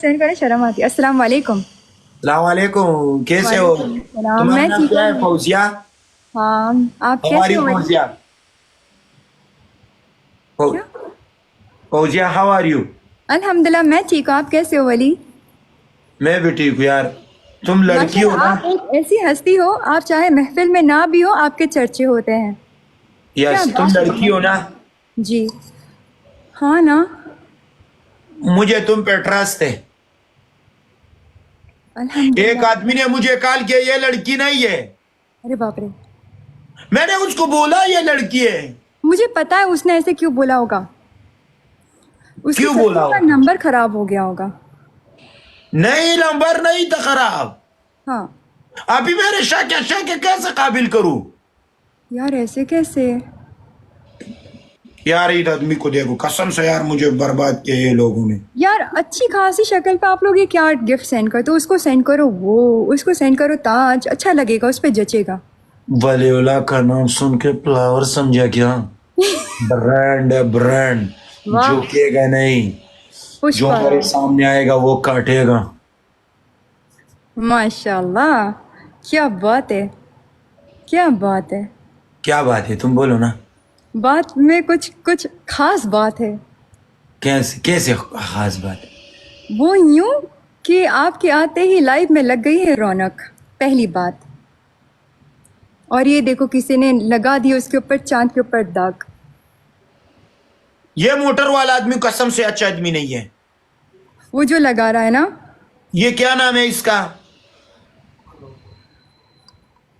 Send करें, शर्म आती है। अस्सलाम वालेकुम। सलाम वालेकुम, कैसे हो? सलाम, तुम्हारा मैं नाम ठीक क्या है? हूँ। फौजिया? हाँ, आप हाउ आर कैसे यू हो वली? फौजिया? क्या? Fauzia, how are you? अल्हम्दुलिल्लाह मैं ठीक हूँ, आप कैसे हो वली? मैं भी ठीक हूँ यार। तुम लड़की हो माशाल्लाह ना? आप एक ऐसी हस्ती हो, आप चाहे महफिल में ना भी हो आपके चर्चे होते हैं। क्या यस, तुम बात लड़की है। हो ना? जी हाँ ना। मुझे तुम पे ट्रस्ट है। एक अल्हम्दुलिल्लाह। आदमी ने मुझे कॉल किया, ये लड़की नहीं है। अरे बाप रे। मैंने उसको बोला ये लड़की है। मुझे पता है उसने ऐसे क्यों बोला होगा, उसके क्यों कज़न बोला का होगा? नंबर खराब हो गया होगा। नहीं, नंबर नहीं था खराब। हाँ। अभी मेरे शक कैसे काबिल करूं? यार ऐसे कैसे? यार इस आदमी को देखो, कसम से यार मुझे बर्बाद किया ये लोगों ने। यार अच्छी खासी शक्ल पे आप लोग ये क्या गिफ्ट सेंड करते हो? उसको सेंड करो वो, उसको सेंड करो ताज, अच्छा लगेगा, उस पे जचेगा। वलीउल्लाह का नाम सुन के फ्लावर समझा क्या? ब्रांड है, ब्रांड। वाह। झुकेगा नहीं। जो पुष्पा मेरे राज। सामने आएगा वो काटेगा। माशाल्लाह, क्या बात है, क्या बात है। क्या बात है, तुम बोलो ना। बात में कुछ कुछ खास बात है। कैसे कैसे खास बात? वो यूं कि आपके आते ही लाइव में लग गई है रौनक, पहली बात। और ये देखो किसी ने लगा दिया उसके ऊपर चांद के ऊपर दाग। ये मोटर वाला आदमी कसम से अच्छा आदमी नहीं है। वो जो लगा रहा है ना। ये क्या नाम है इसका?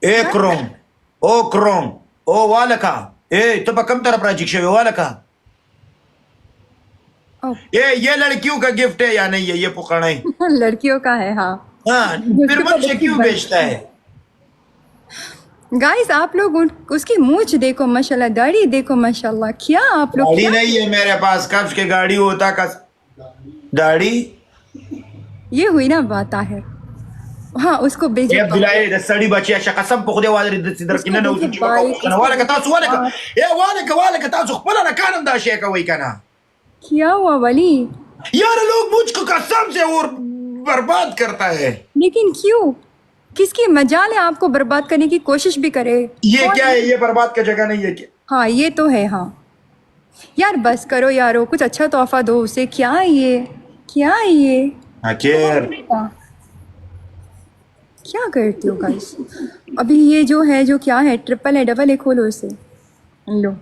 ए क्या? क्रोम, ओ क्रोम, ओ वालका। ए तो कम तरफ राजिक वालका। ओ, ये लड़कियों का गिफ्ट है या नहीं है? ये पुकाना है। लड़कियों का है हाँ। हाँ, फिर उसके ऊपर मुझसे लिपस्टिक क्यों बेचता है? गाइस आप लोग उसकी मूंछ देखो माशाल्लाह, दाढ़ी देखो माशाल्लाह, क्या आप लोग गाड़ी क्या? नहीं है मेरे पास, कब्ज के गाड़ी होता कस दाढ़ी। ये हुई ना बात ताहिर। हाँ उसको भेजो ये बाइक। बिलाए दसड़ी बच्ची ऐसा कसम पखदे वाले इधर उसको किन्ने भेजो उसी चिपका बाइक, kana उसको wala ka भेजो tasu wala ka car. wala ka tasu khpala na kanam da sheka wai kana। क्या हुआ वली? यार लोग मुझको कसम से और बर्बाद करता है। लेकिन क्यों? किसकी मजाल है आपको बर्बाद करने की कोशिश भी करे? ये कौन क्या है? है? ये बर्बाद का जगह नहीं है क्या? हाँ ये तो है हाँ। यार बस करो यारो, कुछ अच्छा तोहफा दो उसे। क्या है ये, क्या है ये? आखिर क्या करती हो गाइस? अभी ये जो है, जो क्या है, ट्रिपल है डबल है, खोलो इसे। लो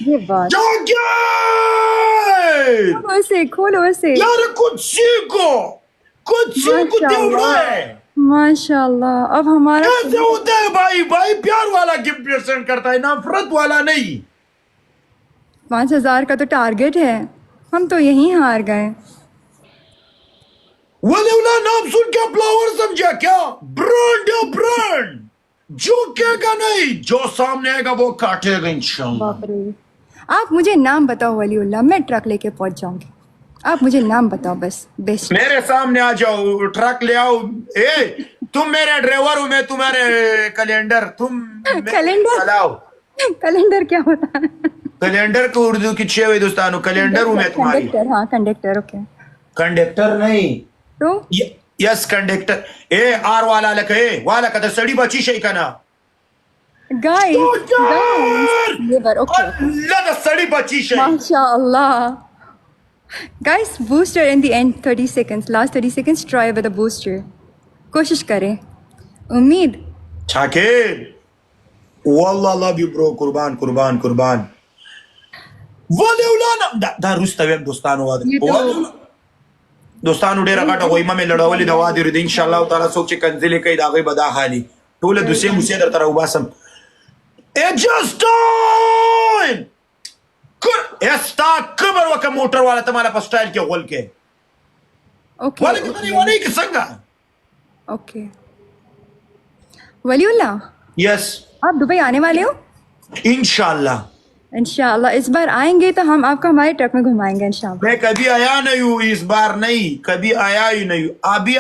ये बात। जो क्या है? खोलो इसे, खोलो इसे। यार कुछ सीखो माशाल्लाह, माशाल्लाह। अब हमारा कैसे होता है भाई? भाई प्यार वाला गिफ्ट प्रेजेंट करता है, नफरत वाला नहीं। 5,000 का तो टारगेट है, हम तो यहीं हार गए। वलीउल्लाह नाम सुन के फ्लावर समझा क्या? ब्रांड है, ब्रांड। झुकेगा नहीं, जो सामने आएगा वो काटेगा इंशाल्लाह। बाप रे। आप मुझे नाम बताओ वलीउल्लाह, मैं ट्रक लेके पहुंच जाऊंगी। आप मुझे नाम बताओ बस, बेस्ट। मेरे सामने आ जाओ, ट्रक ले आओ। ए तुम मेरे ड्राइवर हो, मैं तुम्हारे कैलेंडर। तुम कैलेंडर? चलाओ। कैलेंडर क्या होता है? कैलेंडर को उर्दू की छे हुई दोस्तानों, कैलेंडर हूं मैं तुम्हारी। कंडक्टर, हाँ कंडक्टर, ओके। कंडक्टर नहीं। तो यस कंडक्टर। ए आर वाला लखे वाला का सड़ी बची शई का ना। गाइस, गाइस ये बार ओके ओके। अल्लाह द सड़ी बची शई। माशाल्लाह। Guys booster in the end 30 seconds, last 30 seconds try with a booster. कोशिश करें, उम्मीद। शाकिर والله love you bro. कुर्बान कुर्बान कुर्बान। वलीउल्लाह दा रुस्तवे दोस्तानो ये तो दोस्तानो डेरा काटा कोई में लड़ावली दवा दे रही इंशाल्लाह ताला सोच के कंजिले कई दागे बदा खाली टोले दुसे मुसे दर तरह उबासम। It just time Esta cover वक मोटर वाला तुम्हारा पर स्टाइल के गोल के ओके वाले को नहीं वाले के संगा। ओके। वलीउल्लाह यस आप दुबई आने वाले हो? इंशाल्लाह। इंशाल्लाह इस बार आएंगे तो हम आपको हमारे ट्रक में घुमाएंगे इंशाल्लाह। मैं कभी आया नहीं हूँ, इस बार नहीं, कभी आया ही नहीं हूँ। अभी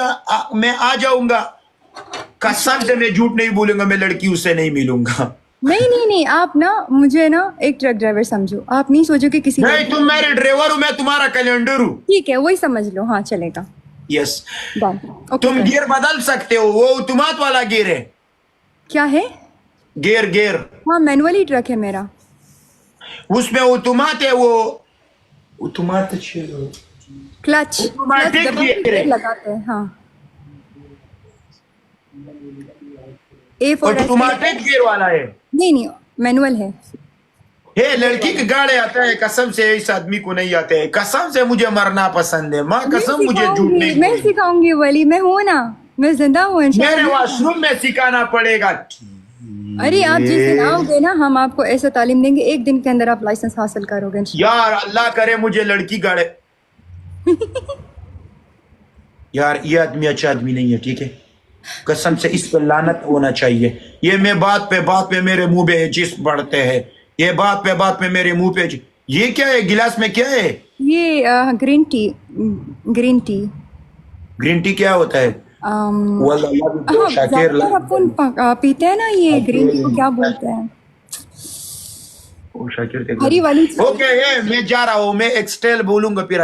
मैं आ जाऊंगा। कसम से मैं झूठ नहीं बोलूंगा, मैं लड़की उससे नहीं मिलूंगा। नहीं नहीं नहीं, आप ना मुझे ना एक ट्रक ड्राइवर समझो, आप नहीं सोचो कि किसी नहीं, तुम मेरे ड्राइवर हो, मैं तुम्हारा कैलेंडर हूँ. ठीक है वही समझ लो, हाँ चलेगा, यस. डन। तुम ओके गियर बदल सकते हो, वो ऑटोमेट वाला गियर है. क्या है? गियर हाँ मैनुअली ट्रक है मेरा। उसमें ऑटोमेट है, वो ऑटोमेट क्लच Automatic दबा के gear है। gear लगाते हैं, हाँ। ए फॉर ऑटोमेटिक गियर वाला है. नहीं नहीं मैनुअल है। हे लड़की के गाड़े आता है, कसम से इस आदमी को नहीं आते है, कसम से मुझे मरना पसंद है, माँ कसम मुझे झूठ नहीं मैं बोलनी. सिखाऊंगी वली, मैं हूँ ना, मैं जिंदा हूँ मेरे इंशाल्लाह। वॉशरूम में सिखाना पड़ेगा. अरे आप जिस दिन आओगे ना हम आपको ऐसा तालीम देंगे, एक दिन के अंदर आप लाइसेंस हासिल करोगे इंशाल्लाह। यार अल्लाह करे मुझे लड़की गाड़े. यार ये आदमी अच्छा आदमी नहीं है, ठीक है, कसम से इस पर लानत होना चाहिए. ये मैं बात पे मेरे मुंह पे जिस बढ़ते हैं, ये बात पे मेरे मुंह पे ये क्या है, गिलास में क्या है? ये green tea, green tea. Green tea क्या होता है? हाँ शाकिर ज्यादातर अपन पीते हैं ना, ये ग्रीन टी को क्या बोलते हैं? हरी वाली। ओके, मैं जा रहा हूँ, मैं एक्सटेल बोलूंगा फिर